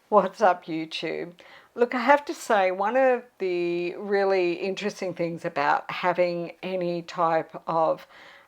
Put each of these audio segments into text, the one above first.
What's up, YouTube? Look, I have to say, one of the really interesting things about having any type of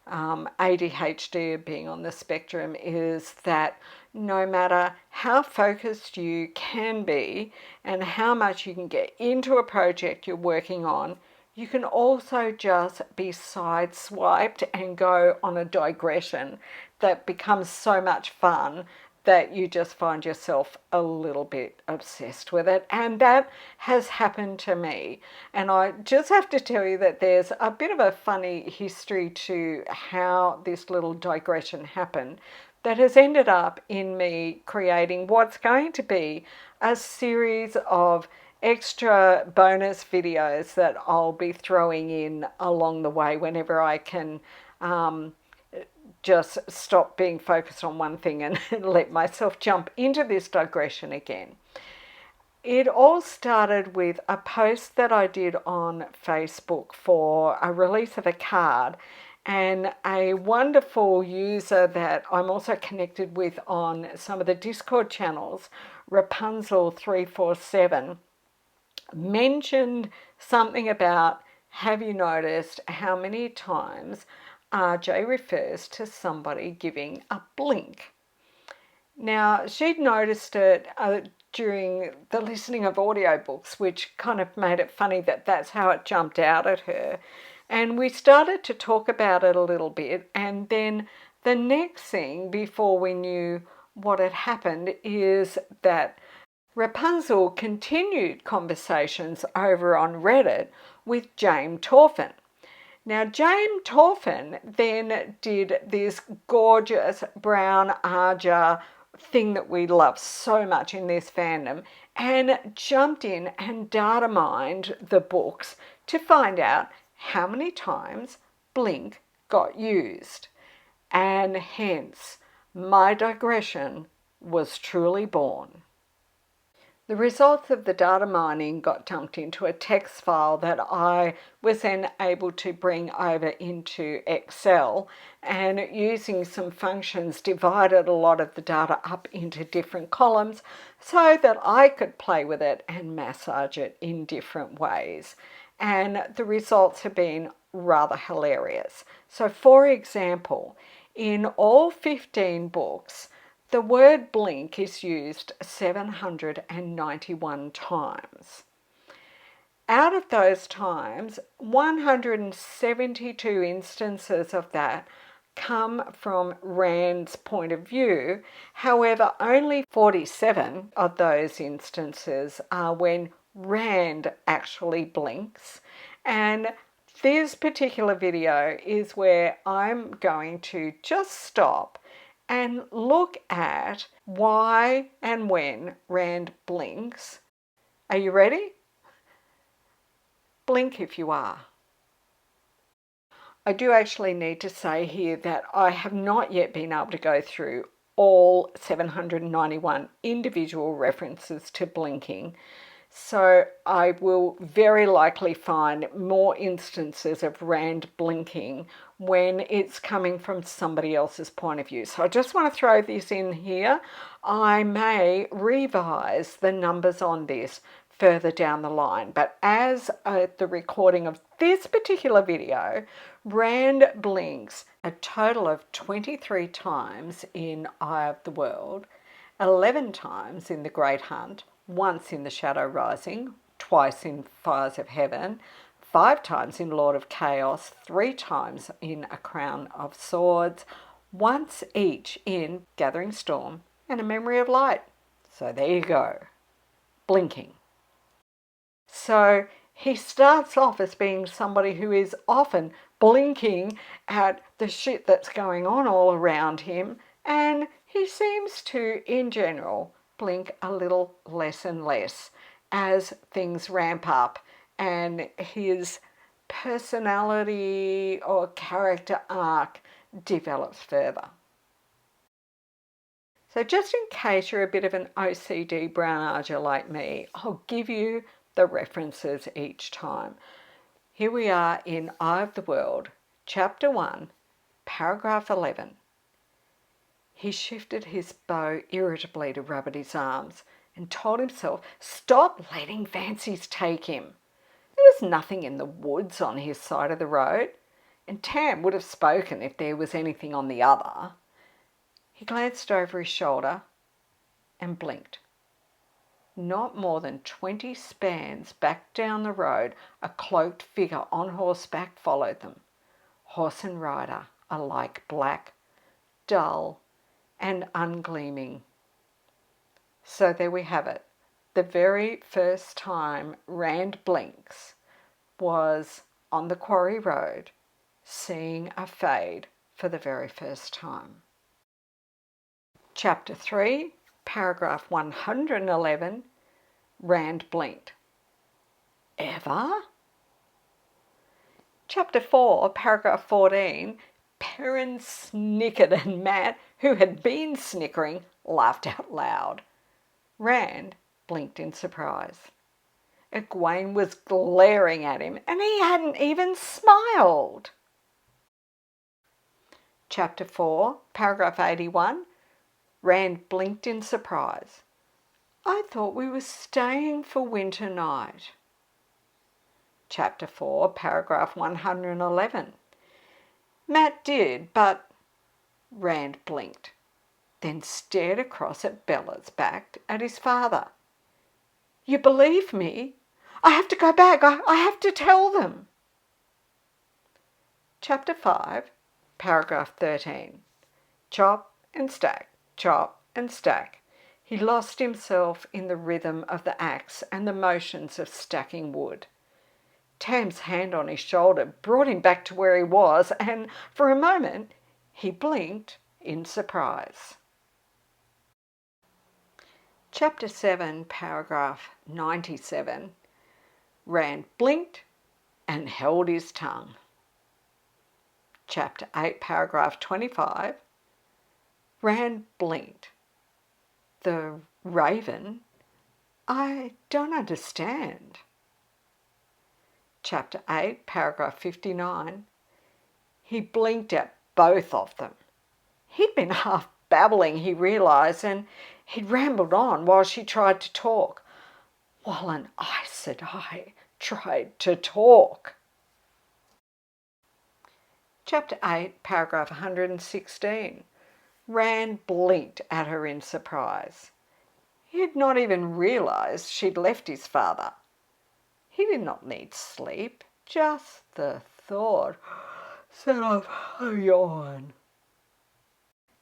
ADHD, being on the spectrum, is that no matter how focused you can be and how much you can get into a project you're working on, you can also just be sideswiped and go on a digression that becomes so much fun that you just find yourself a little bit obsessed with it. And that has happened to me. And I just have to tell you that there's a bit of a funny history to how this little digression happened that has ended up in me creating what's going to be a series of extra bonus videos that I'll be throwing in along the way whenever I can just stop being focused on one thing and let myself jump into this digression again. It all started with a post that I did on Facebook for a release of a card, and a wonderful user that I'm also connected with on some of the Discord channels, Rapunzel347, mentioned something about, have you noticed how many times RJ refers to somebody giving a blink? Now, she'd noticed it during the listening of audiobooks, which kind of made it funny that that's how it jumped out at her. And we started to talk about it a little bit, and then the next thing, before we knew what had happened, is that Rapunzel continued conversations over on Reddit with JaimTorfinn. Now, JaimTorfinn then did this gorgeous brown Arja thing that we love so much in this fandom, and jumped in and data mined the books to find out how many times blink got used. And hence, my digression was truly born. The results of the data mining got dumped into a text file that I was then able to bring over into Excel, and using some functions divided a lot of the data up into different columns so that I could play with it and massage it in different ways. And the results have been rather hilarious. So, for example, in all 15 books, the word blink is used 791 times. Out of those times, 172 instances of that come from Rand's point of view. However, only 47 of those instances are when Rand actually blinks. And this particular video is where I'm going to just stop and look at why and when Rand blinks. Are you ready? Blink if you are. I do actually need to say here that I have not yet been able to go through all 791 individual references to blinking. So I will very likely find more instances of Rand blinking when it's coming from somebody else's point of view. So I just want to throw this in here. I may revise the numbers on this further down the line, but as at the recording of this particular video, Rand blinks a total of 23 times in Eye of the World, 11 times in The Great Hunt, once in The Shadow Rising, twice in Fires of Heaven, 5 times in Lord of Chaos, 3 times in A Crown of Swords, once each in Gathering Storm and A Memory of Light. So there you go. Blinking. So he starts off as being somebody who is often blinking at the shit that's going on all around him, and he seems to, in general, blink a little less and less as things ramp up and his personality or character arc develops further. So just in case you're a bit of an OCD brown arger like me, I'll give you the references each time. Here we are in Eye of the World, Chapter 1, Paragraph 11. He shifted his bow irritably to rub at his arms. and told himself, stop letting fancies take him. There was nothing in the woods on his side of the road, and Tam would have spoken if there was anything on the other. He glanced over his shoulder and blinked. Not more than 20 spans back down the road, a cloaked figure on horseback followed them. Horse and rider alike black, dull and ungleaming. So there we have it. The very first time Rand blinks was on the Quarry Road, seeing a fade for the very first time. Chapter 3, paragraph 111, Rand blinked. Ever? Chapter 4, paragraph 14, Perrin snickered and Matt, who had been snickering, laughed out loud. Rand blinked in surprise. Egwene was glaring at him and he hadn't even smiled. Chapter 4, paragraph 81, Rand blinked in surprise. I thought we were staying for winter night. Chapter 4, paragraph 111. Matt did, but Rand blinked, then stared across at Bella's back at his father. You believe me? I have to go back. I have to tell them. Chapter 5, paragraph 13. Chop and stack, chop and stack. He lost himself in the rhythm of the axe and the motions of stacking wood. Tam's hand on his shoulder brought him back to where he was, and for a moment he blinked in surprise. Chapter 7, paragraph 97. Rand blinked and held his tongue. Chapter 8, paragraph 25. Rand blinked. The raven? I don't understand. Chapter 8, paragraph 59. He blinked at both of them. He'd been half babbling, he realised, and he'd rambled on while she tried to talk, while an Aes Sedai tried to talk. Chapter 8, paragraph 116. Rand blinked at her in surprise. He had not even realised she'd left his father. He did not need sleep, just the thought set off a yawn.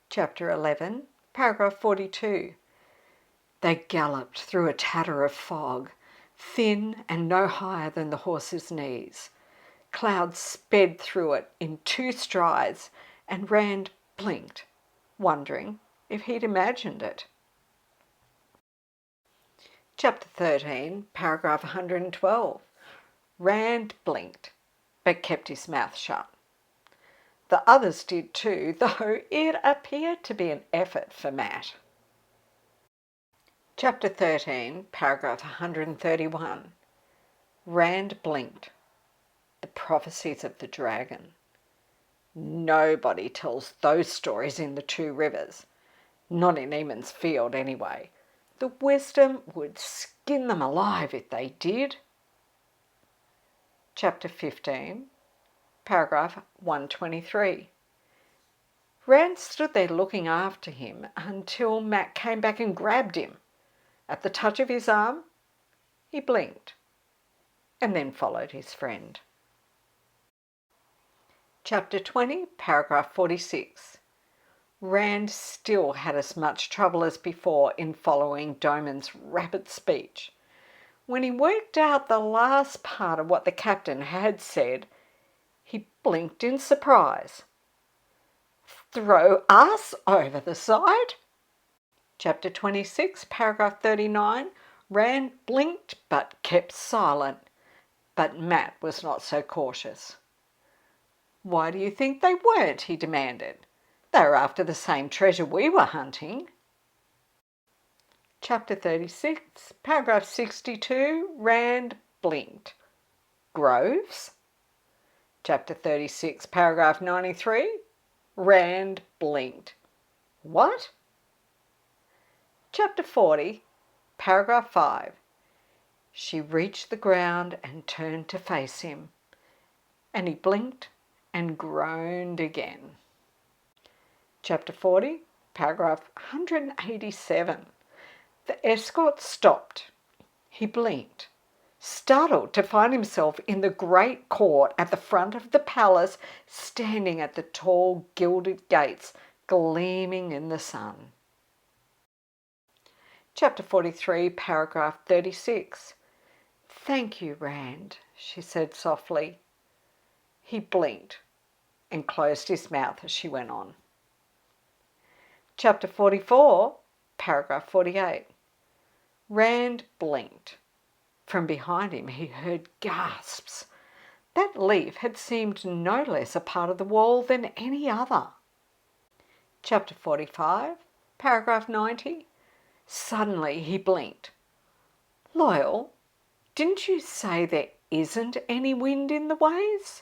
Chapter 11, paragraph 42. They galloped through a tatter of fog, thin and no higher than the horse's knees. Clouds sped through it in 2 strides, and Rand blinked, wondering if he'd imagined it. Chapter 13, paragraph 112. Rand blinked, but kept his mouth shut. The others did too, though it appeared to be an effort for Matt. Chapter 13, paragraph 131. Rand blinked. The prophecies of the dragon. Nobody tells those stories in the 2 rivers. Not in Eamon's Field, anyway. The wisdom would skin them alive if they did. Chapter 15, paragraph 123. Rand stood there looking after him until Matt came back and grabbed him. At the touch of his arm, he blinked and then followed his friend. Chapter 20, paragraph 46. Rand still had as much trouble as before in following Doman's rapid speech. When he worked out the last part of what the captain had said, he blinked in surprise. Throw us over the side? Chapter 26, paragraph 39. Rand blinked but kept silent. But Matt was not so cautious. Why do you think they weren't? He demanded. They were after the same treasure we were hunting. Chapter 36, paragraph 62. Rand blinked. Groves? Chapter 36, paragraph 93. Rand blinked. What? Chapter 40, Paragraph 5. She reached the ground and turned to face him, and he blinked and groaned again. Chapter 40, paragraph 187. The escort stopped. He blinked, startled to find himself in the great court at the front of the palace, standing at the tall gilded gates, gleaming in the sun. Chapter 43, paragraph 36. "Thank you, Rand," she said softly. He blinked and closed his mouth as she went on. Chapter 44, paragraph 48. Rand blinked. From behind him he heard gasps. That leaf had seemed no less a part of the wall than any other. Chapter 45, paragraph 90. Suddenly he blinked. "Loyal, didn't you say there isn't any wind in the ways?"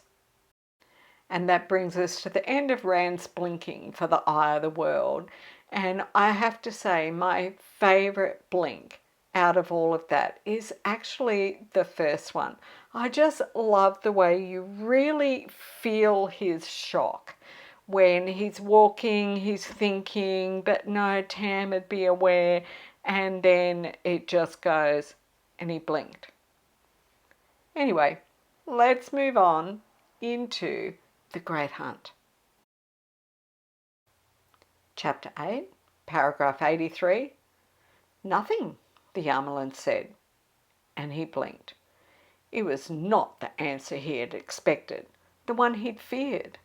And that brings us to the end of Rand's blinking for the eye of the world. And I have to say, my favourite blink out of all of that is actually the first one. I just love the way you really feel his shock. When he's walking, he's thinking, but no, Tam would be aware, and then it just goes, and he blinked. Anyway, let's move on into the Great Hunt. Chapter 8, paragraph 83. "Nothing," the Yarmulke said, and he blinked. It was not the answer he had expected, the one he'd feared.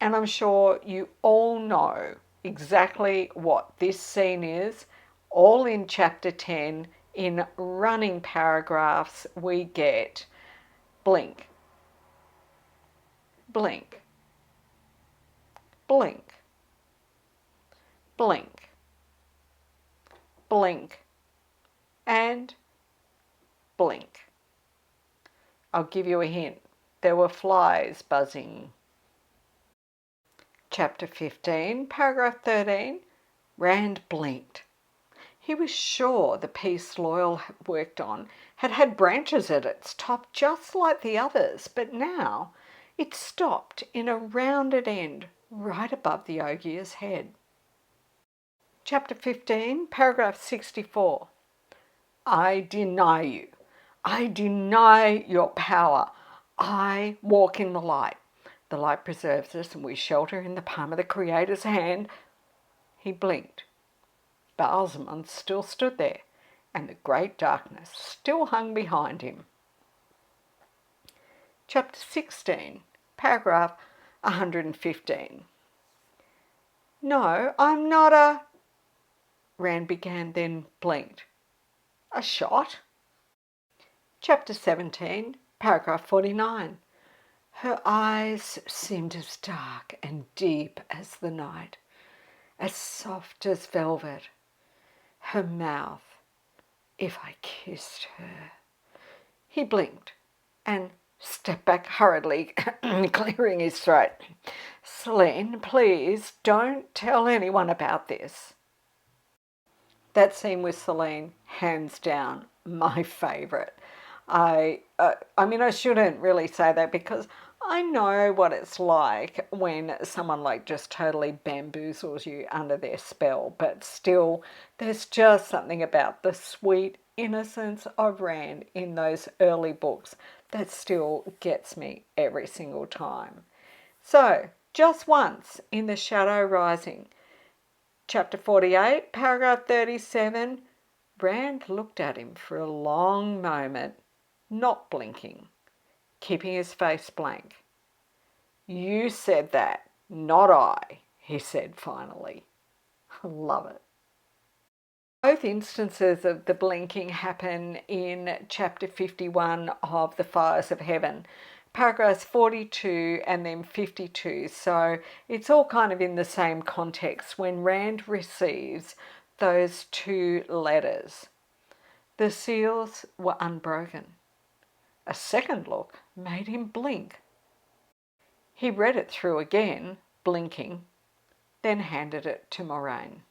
And I'm sure you all know exactly what this scene is. All in chapter 10, in running paragraphs, we get blink, blink, blink, blink, blink, and blink. I'll give you a hint. There were flies buzzing. Chapter 15, paragraph 13. Rand blinked. He was sure the piece Loyal worked on had had branches at its top just like the others, but now it stopped in a rounded end right above the Ogier's head. Chapter 15, paragraph 64. "I deny you. I deny your power. I walk in the light. The light preserves us and we shelter in the palm of the Creator's hand." He blinked. Baalzamon still stood there, and the great darkness still hung behind him. Chapter 16, paragraph 115. "No, I'm not a..." Rand began, then blinked. "A shot?" Chapter 17, paragraph 49. "Her eyes seemed as dark and deep as the night, as soft as velvet. Her mouth, if I kissed her..." He blinked and stepped back hurriedly, clearing his throat. "Selene, please don't tell anyone about this." That scene with Selene, hands down, my favourite. I mean, I shouldn't really say that because I know what it's like when someone like just totally bamboozles you under their spell, but still, there's just something about the sweet innocence of Rand in those early books that still gets me every single time. So, just once in The Shadow Rising, chapter 48, paragraph 37, Rand looked at him for a long moment, not blinking, keeping his face blank. "You said that, not I," he said finally. I love it. Both instances of the blinking happen in chapter 51 of The Fires of Heaven, paragraphs 42 and then 52. So it's all kind of in the same context when Rand receives those two letters. The seals were unbroken. A second look made him blink. He read it through again, blinking, then handed it to Moraine.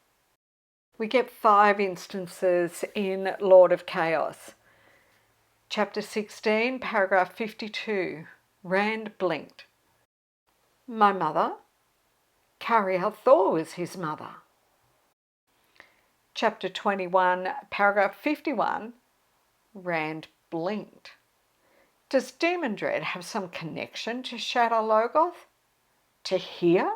We get 5 instances in Lord of Chaos. Chapter 16, paragraph 52. Rand blinked. My mother? Carrier Thor was his mother. Chapter 21, paragraph 51. Rand blinked. Does Demon Dread have some connection to Shadow Logoth? To here?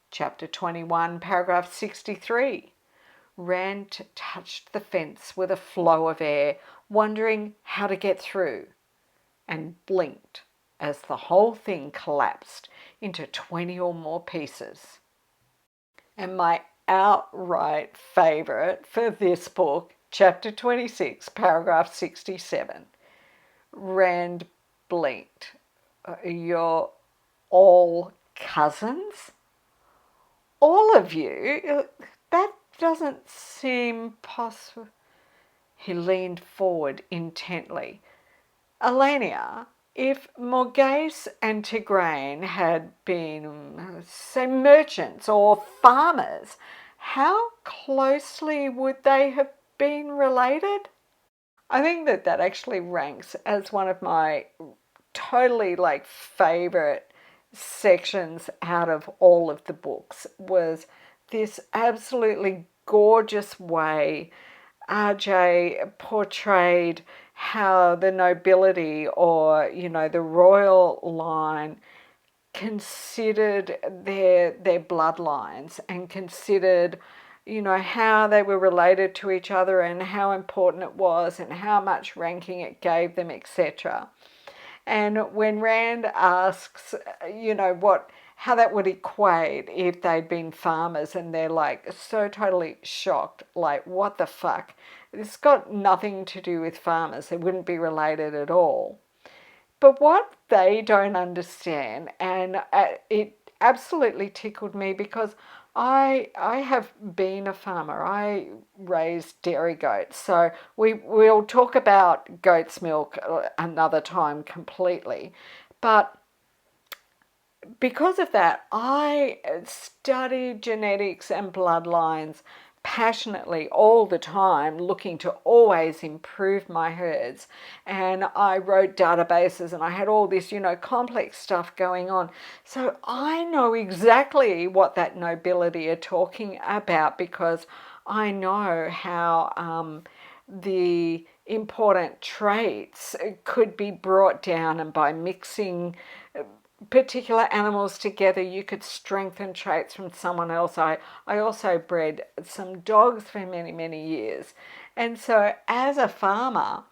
Chapter 21, paragraph 63. Rand touched the fence with a flow of air, wondering how to get through, and blinked as the whole thing collapsed into 20 or more pieces. And my outright favourite for this book, chapter 26, paragraph 67. Rand blinked. You're all cousins? All of you? That doesn't seem possible. He leaned forward intently. Elenia, if Morghese and Tigraine had been, say, merchants or farmers, how closely would they have been related? I think that actually ranks as one of my totally favourite sections out of all of the books. Was this absolutely gorgeous way RJ portrayed how the nobility, or the royal line, considered their bloodlines, and considered how they were related to each other, and how important it was, and how much ranking it gave them, etc. And when Rand asks, how that would equate if they'd been farmers, and they're so totally shocked, what the fuck? It's got nothing to do with farmers. They wouldn't be related at all. But what they don't understand, and it absolutely tickled me, because I have been a farmer. I raised dairy goats. So we'll talk about goat's milk another time completely. But because of that, I studied genetics and bloodlines passionately all the time, looking to always improve my herds. And I wrote databases, and I had all this, complex stuff going on. So I know exactly what that nobility are talking about, because I know how the important traits could be brought down, and by mixing particular animals together, you could strengthen traits from someone else. I also bred some dogs for many, many years. And so as a farmer,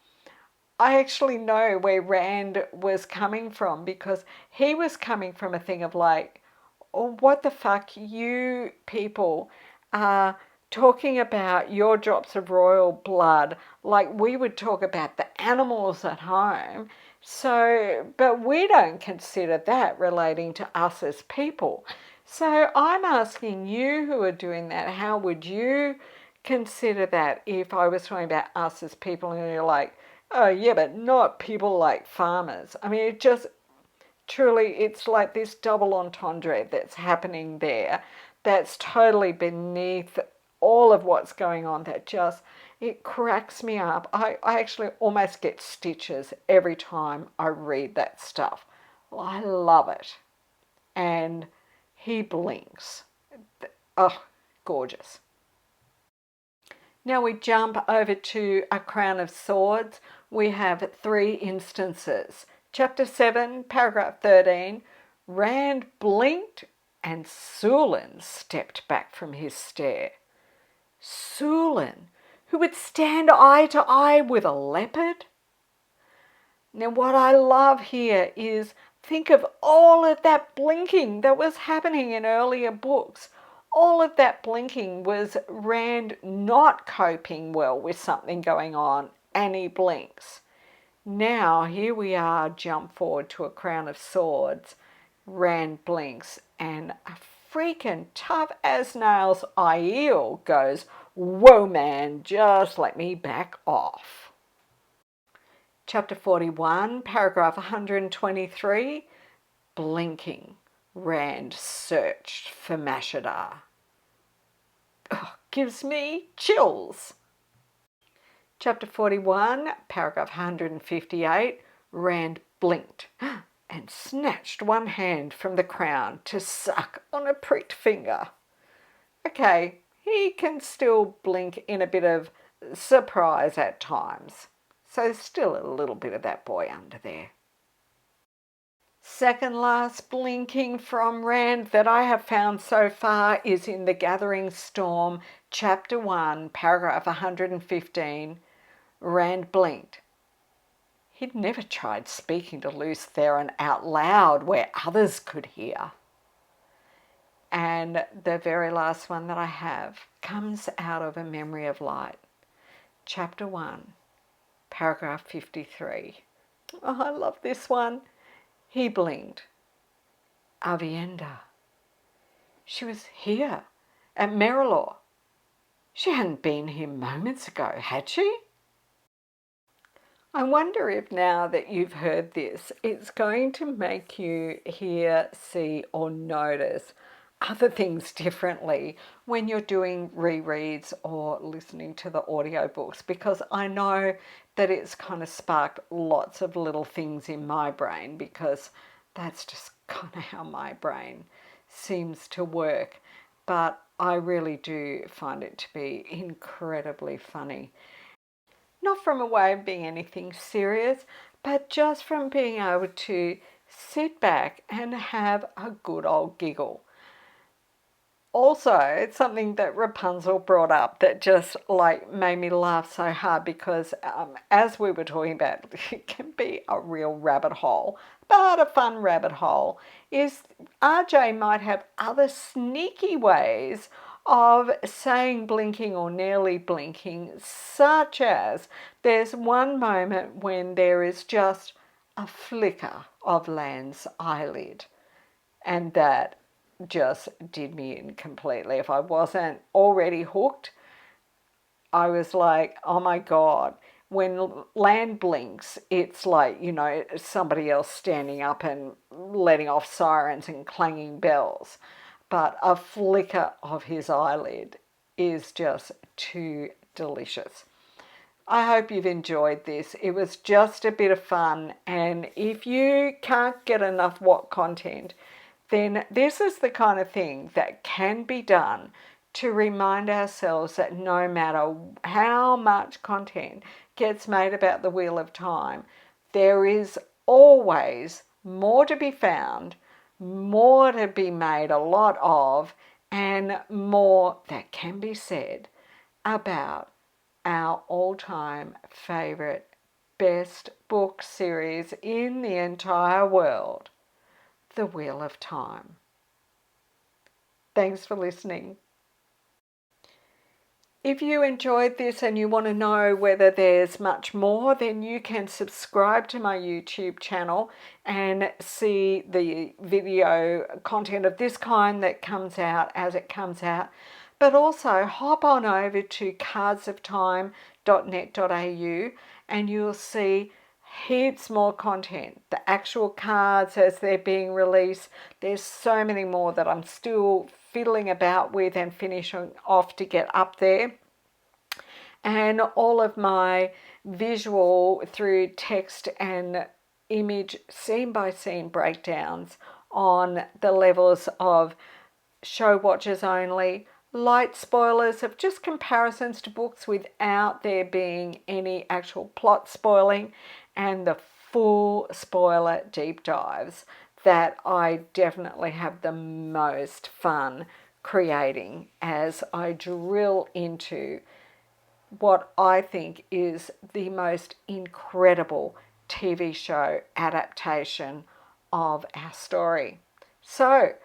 I actually know where Rand was coming from, because he was coming from a thing of oh, what the fuck, you people are talking about your drops of royal blood like we would talk about the animals at home. So, but we don't consider that relating to us as people. So I'm asking you who are doing that, how would you consider that if I was talking about us as people? And you're oh yeah, but not people like farmers. I mean, it just truly, it's like this double entendre that's happening there, that's totally beneath all of what's going on, that just, it cracks me up. I actually almost get stitches every time I read that stuff. Well, I love it. And he blinks. Oh, gorgeous. Now we jump over to A Crown of Swords. We have 3 instances. Chapter 7, paragraph 13. Rand blinked and Sulin stepped back from his stare. Sulin, who would stand eye to eye with a leopard? Now what I love here is, think of all of that blinking that was happening in earlier books. All of that blinking was Rand not coping well with something going on, and he blinks. Now here we are, jump forward to A Crown of Swords. Rand blinks, and a freaking tough as nails Aiel goes, whoa man, just let me back off. Chapter 41, paragraph 123, blinking. Rand searched for Mashadar. gives me chills. Chapter 41, paragraph 158, Rand blinked and snatched one hand from the crown to suck on a pricked finger. Okay, he can still blink in a bit of surprise at times. So still a little bit of that boy under there. Second last blinking from Rand that I have found so far is in The Gathering Storm, Chapter 1, paragraph 115. Rand blinked. He'd never tried speaking to Lews Therin out loud where others could hear. And the very last one that I have comes out of A Memory of Light, Chapter 1, paragraph 53. Oh, I love this one. He blinked. Avienda. She was here at Merilor. She hadn't been here moments ago, had she? I wonder if now that you've heard this, it's going to make you hear, see, or notice other things differently when you're doing rereads or listening to the audiobooks, because I know that it's kind of sparked lots of little things in my brain, because that's just kind of how my brain seems to work. But I really do find it to be incredibly funny. Not from a way of being anything serious, but just from being able to sit back and have a good old giggle. Also, it's something that Rapunzel brought up that just made me laugh so hard, because as we were talking about, it can be a real rabbit hole, but a fun rabbit hole, is RJ might have other sneaky ways of saying blinking or nearly blinking, such as there's one moment when there is just a flicker of Lan's eyelid, and that just did me in completely. If I wasn't already hooked, I was like, oh my God. When Lan blinks, it's like, somebody else standing up and letting off sirens and clanging bells. But a flicker of his eyelid is just too delicious. I hope you've enjoyed this. It was just a bit of fun, and if you can't get enough what content, then this is the kind of thing that can be done to remind ourselves that no matter how much content gets made about the Wheel of Time, there is always more to be found, more to be made a lot of, and more that can be said about our all-time favourite best book series in the entire world, The Wheel of Time. Thanks for listening. If you enjoyed this and you want to know whether there's much more, then you can subscribe to my YouTube channel and see the video content of this kind that comes out as it comes out. But also hop on over to cardsoftime.net.au and you'll see heaps more content. The actual cards as they're being released. There's so many more that I'm still fiddling about with and finishing off to get up there. And all of my visual through text and image scene by scene breakdowns on the levels of show watchers only, light spoilers of just comparisons to books without there being any actual plot spoiling, and the full spoiler deep dives that I definitely have the most fun creating as I drill into what I think is the most incredible TV show adaptation of our story. So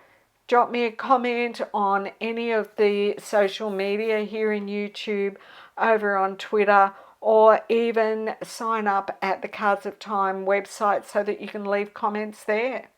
drop me a comment on any of the social media here in YouTube, over on Twitter, or even sign up at the Cards of Time website so that you can leave comments there.